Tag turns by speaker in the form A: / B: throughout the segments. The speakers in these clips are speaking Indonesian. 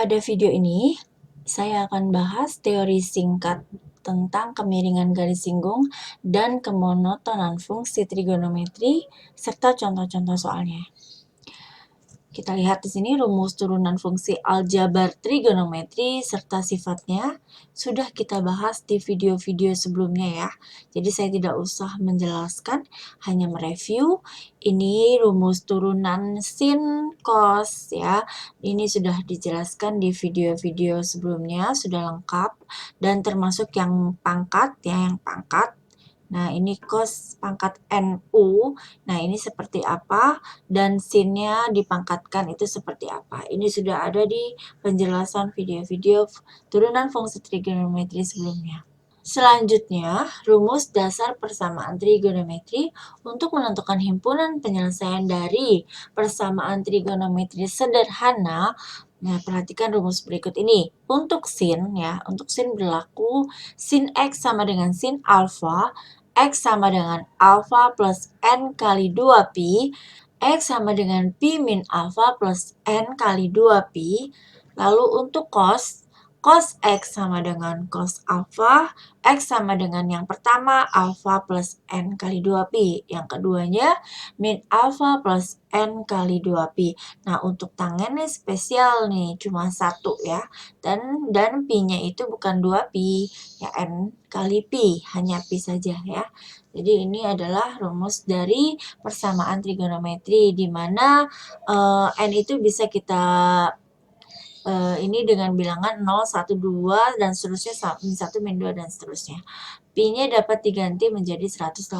A: Pada video ini, saya akan bahas teori singkat tentang kemiringan garis singgung dan kemonotonan fungsi trigonometri, serta contoh-contoh soalnya. Kita lihat di sini rumus turunan fungsi aljabar trigonometri serta sifatnya sudah kita bahas di video-video sebelumnya ya. Jadi saya tidak usah menjelaskan, hanya mereview. Ini rumus turunan sin cos ya. Ini sudah dijelaskan di video-video sebelumnya, sudah lengkap dan termasuk yang pangkat ya, yang pangkat. Nah, ini cos pangkat NU. Nah, ini seperti apa dan sinnya dipangkatkan itu seperti apa. Ini sudah ada di penjelasan video-video turunan fungsi trigonometri sebelumnya. Selanjutnya, rumus dasar persamaan trigonometri untuk menentukan himpunan penyelesaian dari persamaan trigonometri sederhana. Nah, perhatikan rumus berikut ini. Untuk sin ya, untuk sin berlaku sin X sama dengan sin alfa, X sama dengan alfa plus N kali 2pi, X sama dengan pi min alfa plus N kali 2pi. Lalu untuk cos X sama dengan cos alfa, X sama dengan yang pertama alfa plus N kali 2pi. Yang keduanya min alfa plus N kali 2pi. Nah, untuk tangennya spesial nih, cuma satu ya. Dan pi-nya itu bukan 2pi, ya N kali pi, hanya pi saja ya. Jadi ini adalah rumus dari persamaan trigonometri, di mana N itu bisa kita ini dengan bilangan 0, 1, 2, dan seterusnya, min 1, min 2, dan seterusnya. Pi-nya dapat diganti menjadi 180.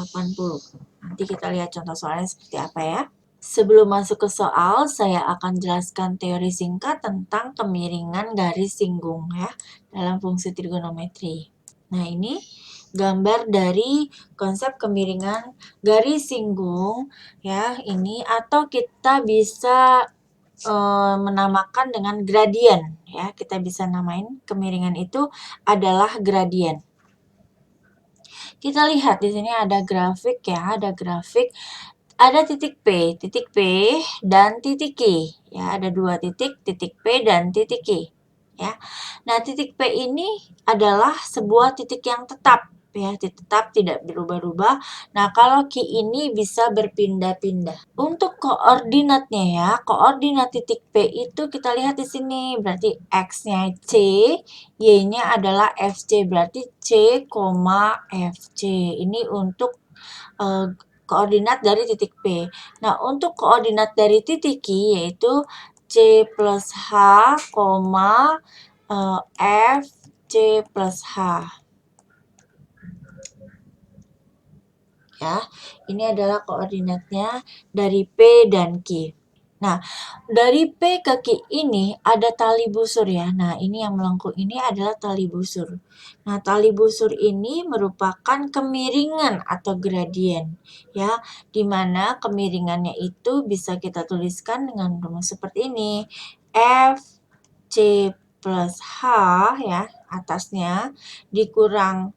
A: Nanti kita lihat contoh soalnya seperti apa ya. Sebelum masuk ke soal, saya akan jelaskan teori singkat tentang kemiringan garis singgung ya, dalam fungsi trigonometri. Nah, ini gambar dari konsep kemiringan garis singgung ya, ini atau kita bisa menamakan dengan gradien ya. Kita bisa namain kemiringan itu adalah gradien. Kita lihat di sini ada grafik ya, ada grafik, ada titik P dan titik Q ya, ada dua titik P dan titik Q ya. Nah, titik P ini adalah sebuah titik yang tetap ya, tetap tidak berubah-ubah. Nah, kalau Q ini bisa berpindah-pindah. Untuk koordinatnya ya, koordinat titik P itu kita lihat di sini, berarti X-nya C, Y-nya adalah FC, berarti C, FC. Ini untuk koordinat dari titik P. Nah, untuk koordinat dari titik Q yaitu C plus H, F, C plus H. Ya, ini adalah koordinatnya dari P dan Q. Nah, dari P ke Q ini ada tali busur ya. Nah, ini yang melengkung ini adalah tali busur. Nah, tali busur ini merupakan kemiringan atau gradien ya, di mana kemiringannya itu bisa kita tuliskan dengan rumus seperti ini. F C plus H ya, atasnya dikurang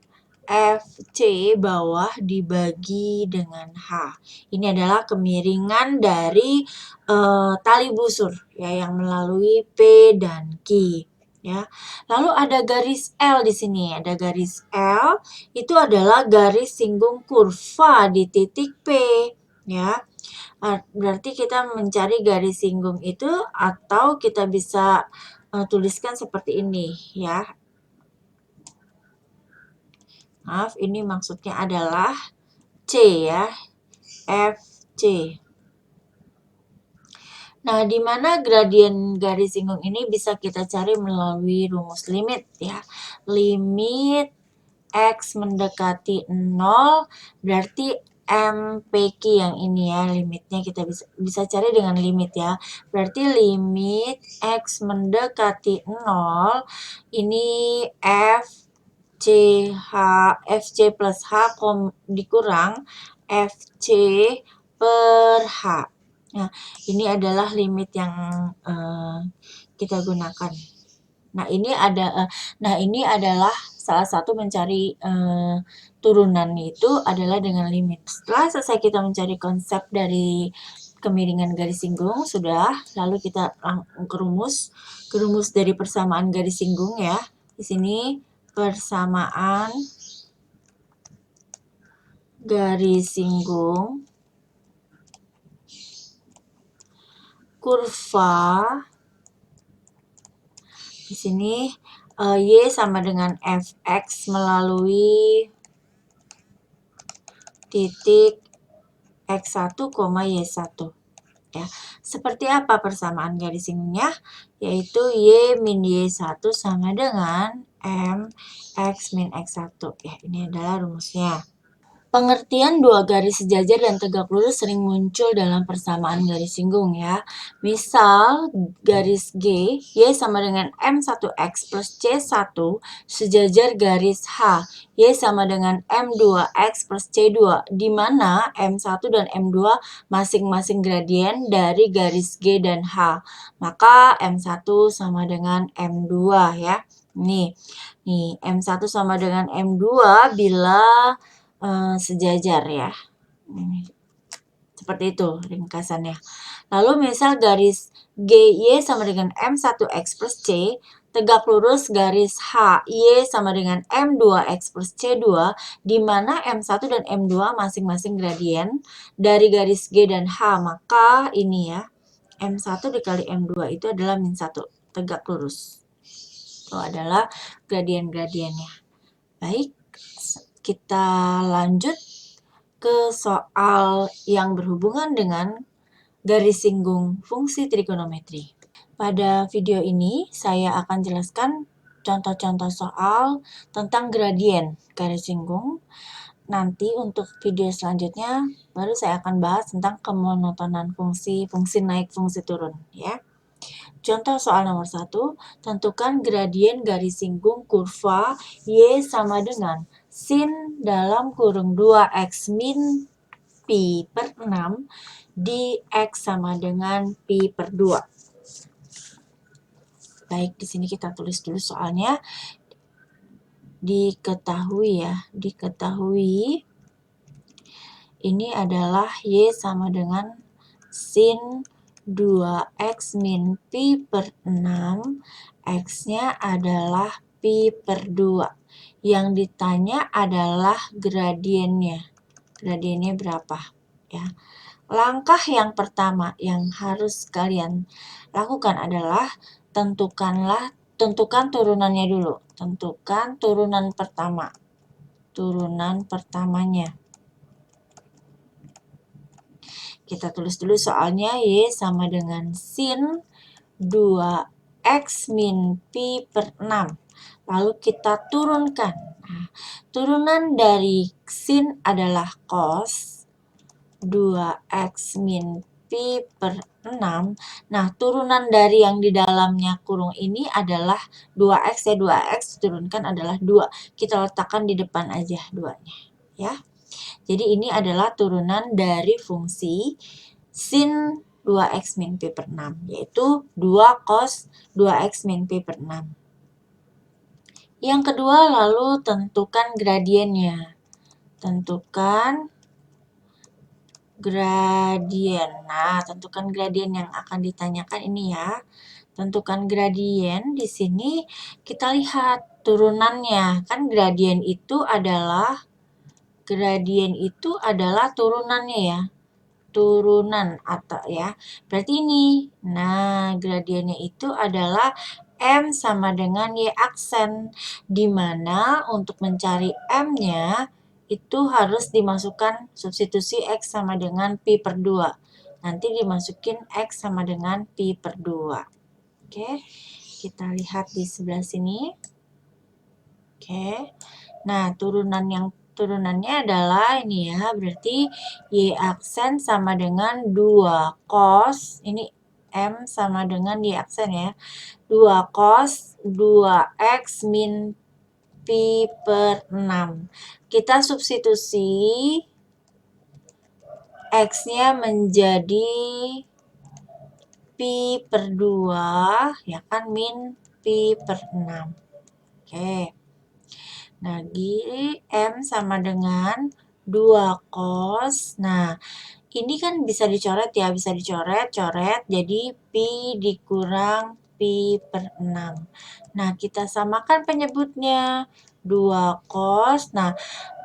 A: FC bawah dibagi dengan H. Ini adalah kemiringan dari tali busur ya, yang melalui P dan Q ya. Lalu ada garis L di sini. Ada garis L itu adalah garis singgung kurva di titik P ya. Berarti kita mencari garis singgung itu, atau kita bisa tuliskan seperti ini ya. Maaf, ini maksudnya adalah C ya, FC. Nah, di mana gradien garis singgung ini bisa kita cari melalui rumus limit ya. Limit X mendekati 0, berarti MPQ yang ini ya, limitnya kita bisa cari dengan limit ya. Berarti limit X mendekati 0, ini FC plus H dikurang FC per H. Nah, ini adalah limit yang kita gunakan. Nah, ini adalah salah satu mencari turunan itu adalah dengan limit. Setelah selesai kita mencari konsep dari kemiringan garis singgung sudah, lalu kita ke rumus dari persamaan garis singgung ya. Di sini persamaan garis singgung kurva di sini y sama dengan fx melalui titik x1, y1 ya. Seperti apa persamaan garis singgungnya? Yaitu y min y1 sama dengan m x min x1 ya. Ini adalah rumusnya. Pengertian dua garis sejajar dan tegak lurus sering muncul dalam persamaan garis singgung ya. Misal garis G, Y sama dengan M1X plus C1 sejajar garis H, Y sama dengan M2X plus C2, di mana M1 dan M2 masing-masing gradien dari garis G dan H. Maka M1 sama dengan M2 ya. Nih M1 sama dengan M2 bila sejajar ya. Seperti itu ringkasannya. Lalu misal garis GY sama dengan M1X plus C, tegak lurus garis HY sama dengan M2X plus C2, di mana M1 dan M2 masing-masing gradien dari garis G dan H. Maka ini ya, M1 dikali M2 itu adalah min 1, tegak lurus. Itu adalah gradien-gradiennya. Baik, kita lanjut ke soal yang berhubungan dengan garis singgung fungsi trigonometri. Pada video ini, saya akan jelaskan contoh-contoh soal tentang gradien garis singgung. Nanti untuk video selanjutnya, baru saya akan bahas tentang kemonotonan fungsi naik, fungsi turun. Ya. Contoh soal nomor 1, tentukan gradien garis singgung kurva Y sama dengan sin dalam kurung 2x min pi per 6 di x sama dengan pi per 2. Baik, di sini kita tulis dulu soalnya. Diketahui ini adalah Y sama dengan sin 2x min pi per 6, x-nya adalah pi per 2. Yang ditanya adalah gradiennya. Gradiennya berapa? Ya. Langkah yang pertama yang harus kalian lakukan adalah tentukan turunannya dulu. Tentukan turunan pertama. Turunan pertamanya. Kita tulis dulu soalnya Y sama dengan sin 2x min pi per 6. Lalu kita turunkan. Nah, turunan dari sin adalah cos 2x min pi per 6. Nah, turunan dari yang di dalamnya kurung ini adalah 2x ya. 2x diturunkan adalah 2. Kita letakkan di depan aja 2-nya. Ya. Jadi ini adalah turunan dari fungsi sin 2x min pi per 6, yaitu 2 cos 2x min pi per 6. Yang kedua, lalu tentukan gradiennya. Tentukan gradien. Nah, tentukan gradien yang akan ditanyakan ini ya. Tentukan gradien di sini kita lihat turunannya. Kan gradien itu adalah turunannya ya. Turunan atau ya. Berarti ini. Nah, gradiennya itu adalah M sama dengan Y aksen. Di mana untuk mencari M-nya itu harus dimasukkan substitusi X sama dengan pi per 2. Nanti dimasukin X sama dengan pi per 2. Oke, kita lihat di sebelah sini. Oke, nah turunannya adalah ini ya, berarti Y aksen sama dengan 2 cos, ini M sama dengan Y aksen ya, 2 cos 2X min pi per 6. Kita substitusi X-nya menjadi pi per 2, ya kan, min pi per 6. Oke. Nah, M sama dengan 2 cos. Nah, ini kan bisa dicoret ya, bisa dicoret, coret, jadi Pi dikurang Pi per 6. Nah, kita samakan penyebutnya, 2 cos. Nah,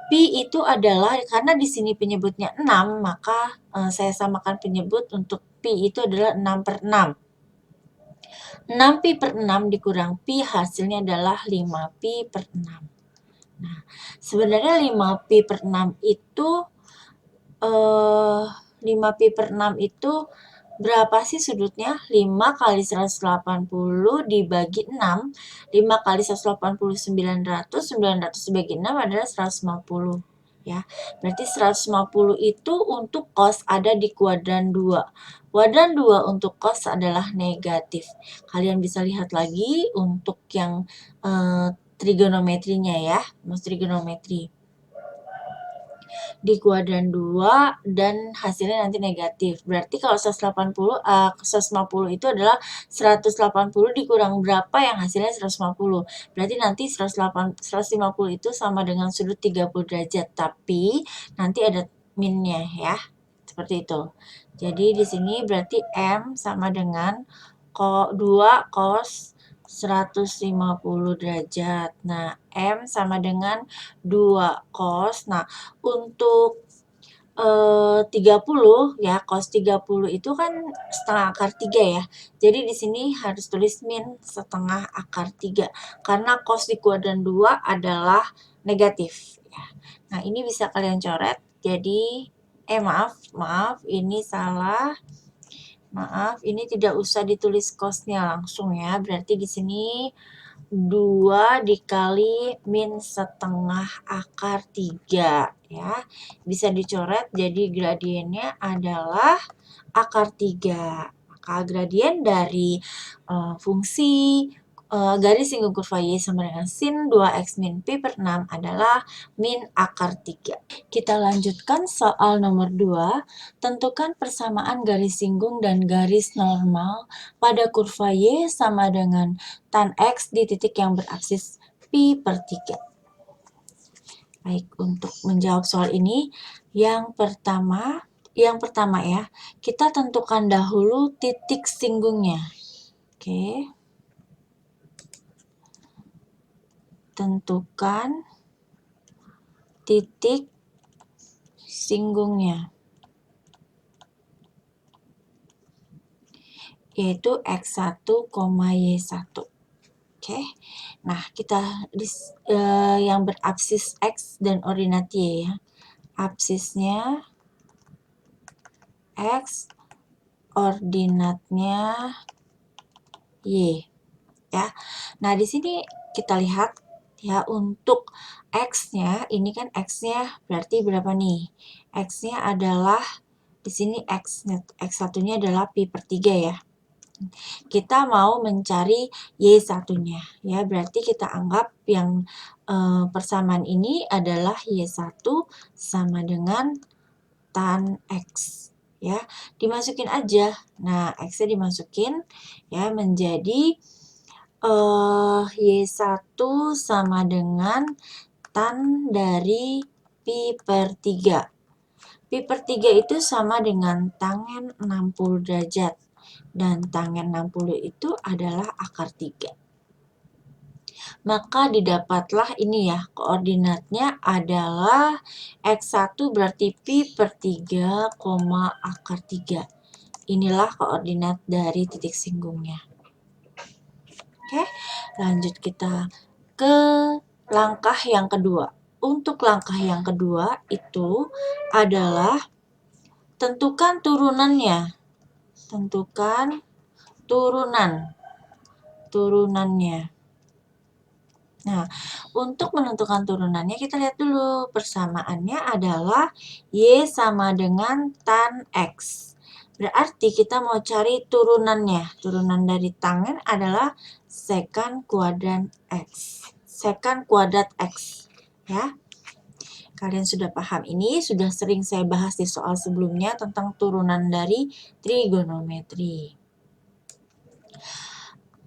A: Pi itu adalah, karena di sini penyebutnya 6, maka saya samakan penyebut untuk Pi itu adalah 6 per 6. 6 Pi per 6 dikurang Pi, hasilnya adalah 5 Pi per 6. Nah, sebenarnya 5 Pi per 6 itu 5 Pi per 6 itu berapa sih sudutnya? 5 kali 180 dibagi 6. 5 kali 180 900, 900 dibagi 6 adalah 150. Ya, berarti 150 itu untuk cos ada di kuadran 2. Kuadran 2 untuk cos adalah negatif. Kalian bisa lihat lagi untuk yang trigonometrinya ya, mas trigonometri. Di kuadran 2 dan hasilnya nanti negatif. Berarti kalau 150 itu adalah 180 dikurang berapa yang hasilnya 150. Berarti nanti 150 itu sama dengan sudut 30 derajat, tapi nanti ada minnya ya. Seperti itu. Jadi di sini berarti M sama dengan 2 cos 150 derajat. Nah, M sama dengan 2 cos. Nah, untuk 30 ya, cos 30 itu kan setengah akar 3 ya. Jadi di sini harus tulis min setengah akar 3 karena cos di kuadran 2 adalah negatif ya. Nah, ini bisa kalian coret. Jadi maaf, ini salah. Maaf, ini tidak usah ditulis cosnya langsung ya. Berarti di sini 2 dikali min setengah akar 3 ya. Bisa dicoret, jadi gradiennya adalah akar 3. Maka gradien dari fungsi garis singgung kurva Y sama dengan sin 2x min Pi per 6 adalah min akar 3. Kita lanjutkan soal nomor 2. Tentukan persamaan garis singgung dan garis normal pada kurva Y sama dengan tan X di titik yang berabsis Pi per 3. Baik, untuk menjawab soal ini, yang pertama ya, kita tentukan dahulu titik singgungnya. Oke. Tentukan titik singgungnya, yaitu X1, Y1. Oke. Nah, kita yang berabsis X dan ordinat Y ya. Absisnya X, ordinatnya Y. Ya. Nah, di sini kita lihat ya, untuk X-nya, ini kan X-nya berarti berapa nih? X-nya adalah, di sini X1-nya adalah Pi per 3 ya. Kita mau mencari Y1-nya ya, berarti kita anggap yang persamaan ini adalah Y1 sama dengan tan X ya. Dimasukin aja. Nah, X-nya dimasukin ya, menjadi Y1 sama dengan tan dari Pi per 3. Pi per 3 itu sama dengan tangen 60 derajat. Dan tangen 60 itu adalah akar 3. Maka didapatlah ini ya, koordinatnya adalah X1 berarti Pi per 3, akar 3. Inilah koordinat dari titik singgungnya. Oke, lanjut kita ke langkah yang kedua. Untuk langkah yang kedua itu adalah tentukan turunannya. Tentukan turunannya. Nah, untuk menentukan turunannya kita lihat dulu. Persamaannya adalah Y sama dengan tan X. Berarti kita mau cari turunannya. Turunan dari tangen adalah sekant kuadran X. Sekant kuadrat X. Ya. Kalian sudah paham ini, sudah sering saya bahas di soal sebelumnya tentang turunan dari trigonometri.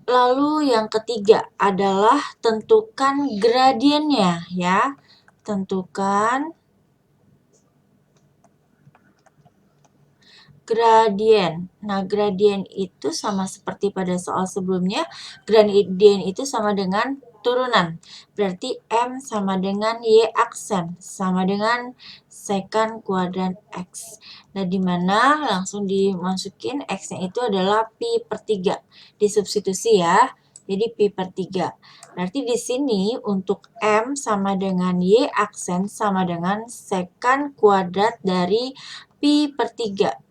A: Lalu yang ketiga adalah tentukan gradiennya ya. Tentukan gradien. Nah, gradien itu sama seperti pada soal sebelumnya, gradien itu sama dengan turunan. Berarti M sama dengan Y aksen, sama dengan secant kuadrat X. Nah, di mana langsung dimasukin X-nya itu adalah pi per 3. Disubstitusi ya, jadi pi per 3. Berarti di sini untuk M sama dengan Y aksen sama dengan secant kuadrat dari pi per 3.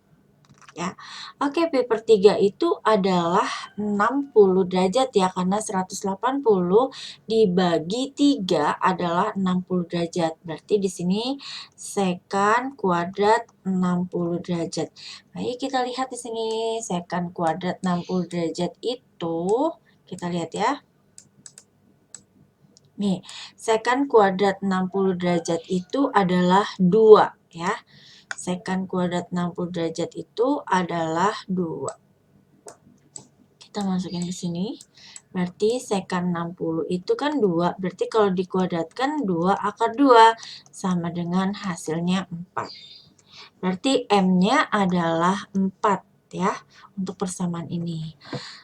A: Ya. Oke, pi per 3 itu adalah 60 derajat ya, karena 180 dibagi 3 adalah 60 derajat. Berarti di sini secant kuadrat 60 derajat. Baik, kita lihat di sini secant kuadrat 60 derajat itu, kita lihat ya. Nih, secant kuadrat 60 derajat itu adalah 2 ya. Secant kuadrat 60 derajat itu adalah 2. Kita masukin ke sini. Berarti secant 60 itu kan 2. Berarti kalau dikuadratkan 2 akar 2 sama dengan hasilnya 4. Berarti M-nya adalah 4 ya untuk persamaan ini.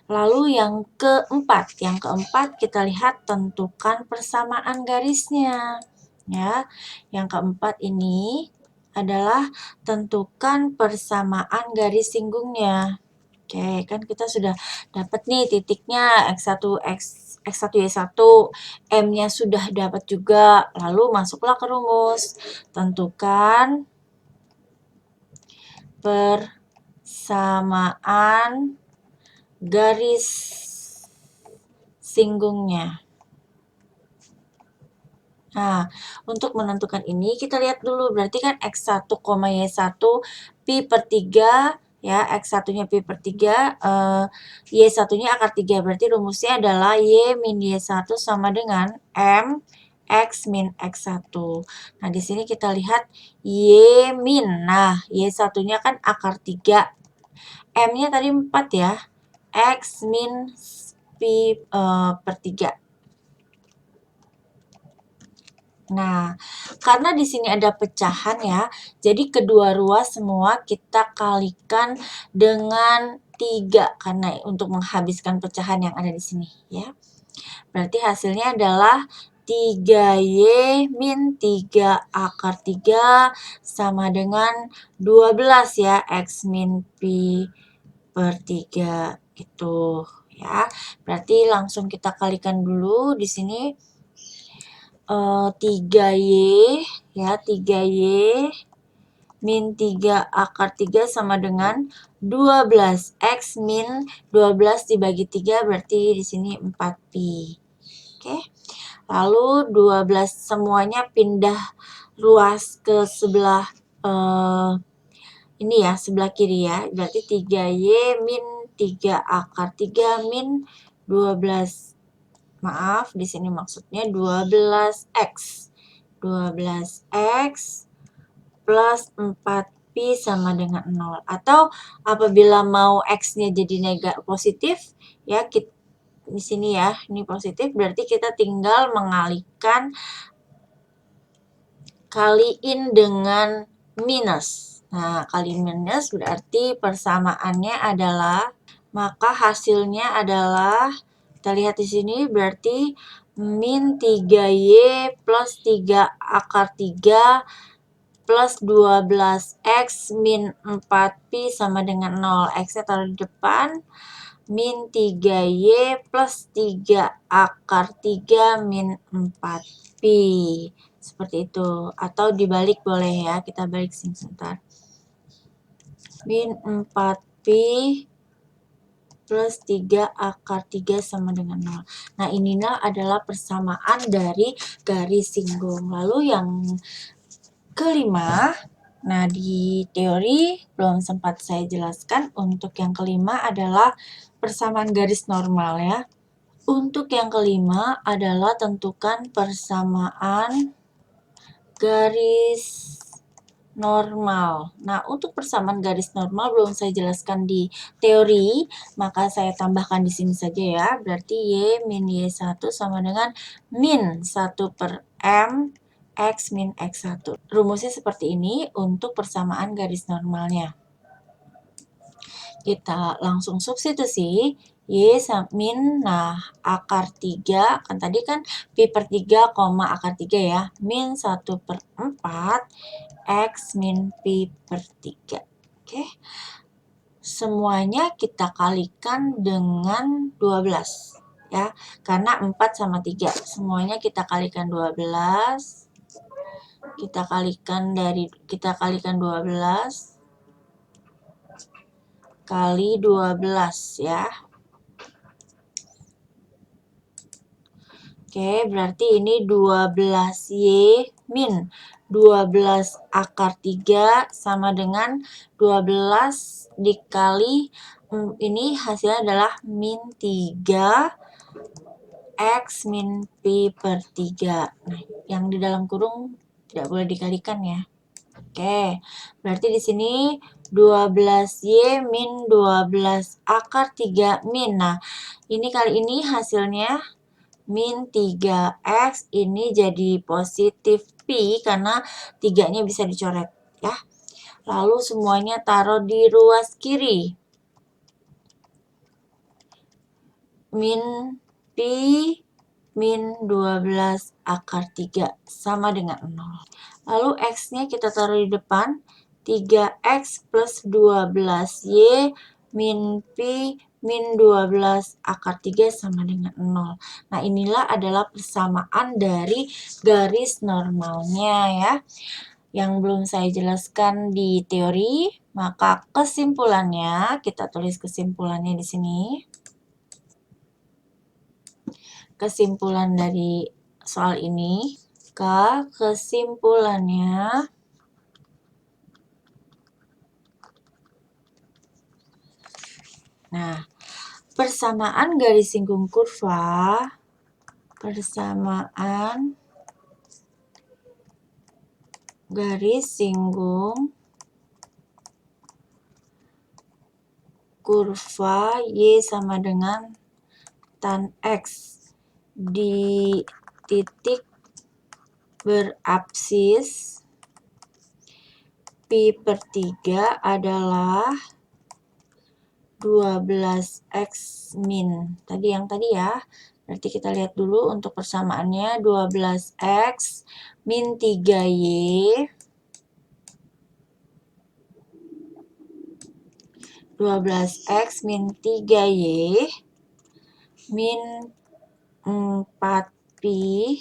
A: Lalu yang keempat kita lihat tentukan persamaan garisnya. Ya, yang keempat ini adalah tentukan persamaan garis singgungnya. Oke, kan kita sudah dapat nih titiknya X1, X1 Y1, M-nya sudah dapat juga. Lalu masuklah ke rumus. Tentukan persamaan garis singgungnya. Nah, untuk menentukan ini kita lihat dulu, berarti kan X1, Y1 pi per 3 ya, X1-nya pi per 3, Y1-nya akar 3. Berarti rumusnya adalah Y min Y1 sama dengan M X min X1. Nah, di sini kita lihat Y min. Nah, Y1-nya kan akar 3. M-nya tadi 4 ya. X min pi per 3. Nah, karena di sini ada pecahan ya, jadi kedua ruas semua kita kalikan dengan 3 karena untuk menghabiskan pecahan yang ada di sini ya. Berarti hasilnya adalah 3Y min 3 akar 3 sama dengan 12 ya, X min pi per 3 gitu ya. Berarti langsung kita kalikan dulu di sini. 3Y ya, 3Y min 3 akar 3 sama dengan 12. X min 12 dibagi 3 berarti di sini 4pi. Oke. Lalu 12 semuanya pindah ruas ke sebelah ini ya, sebelah kiri ya. Berarti 3Y min 3 akar 3 min 12. Maaf, di sini maksudnya 12X. 12X plus 4pi sama dengan 0. Atau apabila mau X-nya jadi positif, ya di sini ya, ini positif, berarti kita tinggal mengalihkan kaliin dengan minus. Nah, kali minus berarti persamaannya adalah, maka hasilnya adalah, kita lihat di sini berarti min 3Y plus 3 akar 3 plus 12X min 4pi sama dengan 0. X-nya taruh di depan. Min 3Y plus 3 akar 3 min 4pi. Seperti itu. Atau dibalik boleh ya. Kita balik sini sebentar. Min 4pi plus 3 akar 3 sama dengan 0. Nah, inilah adalah persamaan dari garis singgung. Lalu yang kelima, nah di teori belum sempat saya jelaskan. Untuk yang kelima adalah persamaan garis normal ya. Untuk yang kelima adalah tentukan persamaan garis normal. Nah, untuk persamaan garis normal belum saya jelaskan di teori, maka saya tambahkan di sini saja ya. Berarti Y min Y1 sama dengan min 1 per M X min X1. Rumusnya seperti ini untuk persamaan garis normalnya. Kita langsung substitusi Y min, nah akar 3, kan tadi kan Pi per 3, akar 3 ya, min 1/4 X min Pi per 3. Oke, semuanya kita kalikan dengan 12 ya, karena 4 sama 3, semuanya kita kalikan 12, kita kalikan 12 kali 12 ya. Oke, berarti ini 12Y min 12 akar 3 sama dengan 12 dikali, ini hasilnya adalah min 3 X min Pi per 3. Nah, yang di dalam kurung tidak boleh dikalikan ya. Oke, berarti di sini 12Y min 12 akar 3 min. Nah, ini kali ini hasilnya min 3X, ini jadi positif Pi karena 3-nya bisa dicoret ya. Lalu semuanya taruh di ruas kiri. Min Pi min 12 akar 3 sama dengan 0. Lalu X-nya kita taruh di depan. 3X plus 12Y min Pi min 12 akar 3 sama dengan 0. Nah, inilah adalah persamaan dari garis normalnya ya. Yang belum saya jelaskan di teori, maka kesimpulannya, kita tulis kesimpulannya di sini. Kesimpulan dari soal ini, kesimpulannya nah, persamaan garis singgung kurva, persamaan garis singgung kurva Y sama dengan tan X di titik berabsis Pi per 3 adalah 12X min. Tadi ya. Berarti kita lihat dulu untuk persamaannya 12X min 3Y. 12X min 3Y min 4Pi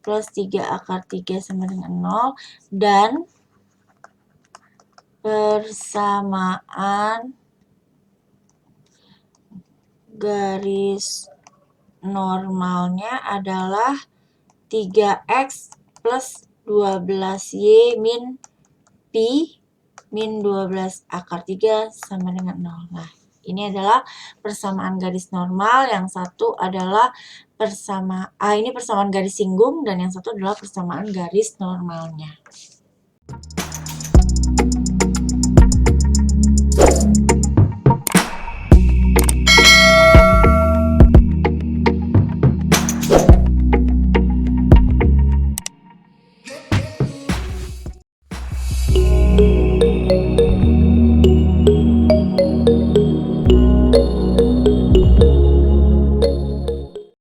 A: plus 3 akar 3 sama dengan 0. Dan persamaan garis normalnya adalah 3X plus 12Y min Pi min 12 akar 3 sama dengan 0. Nah, ini adalah persamaan garis normal, yang satu adalah ini persamaan garis singgung, dan yang satu adalah persamaan garis normalnya.